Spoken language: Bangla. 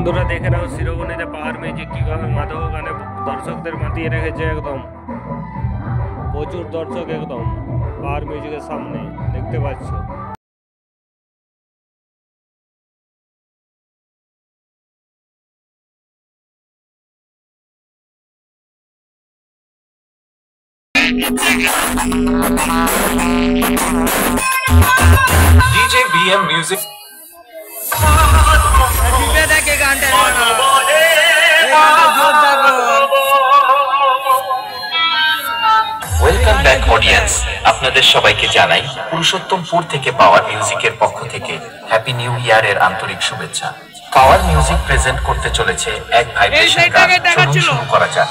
বন্ধুরা দেখে নাও শিরোমণিতে পাওয়ার মিউজিক কিভাবে মাদক গানে দর্শকদের মাতিয়ে রেখেছে। একদম প্রচুর দর্শক একদম পাওয়ার মিউজিকের সামনে দেখতে পাচ্ছ। DJ BM Music welcome back audience, আপনাদের সবাইকে জানাই পুরুষোত্তমপুর থেকে পাওয়ার মিউজিকের পক্ষ থেকে হ্যাপি নিউ ইয়ার এর আন্তরিক শুভেচ্ছা। পাওয়ার মিউজিক প্রেজেন্ট করতে চলেছে এক ভাইব্রেশন গান। চলুন শুরু করা যাক।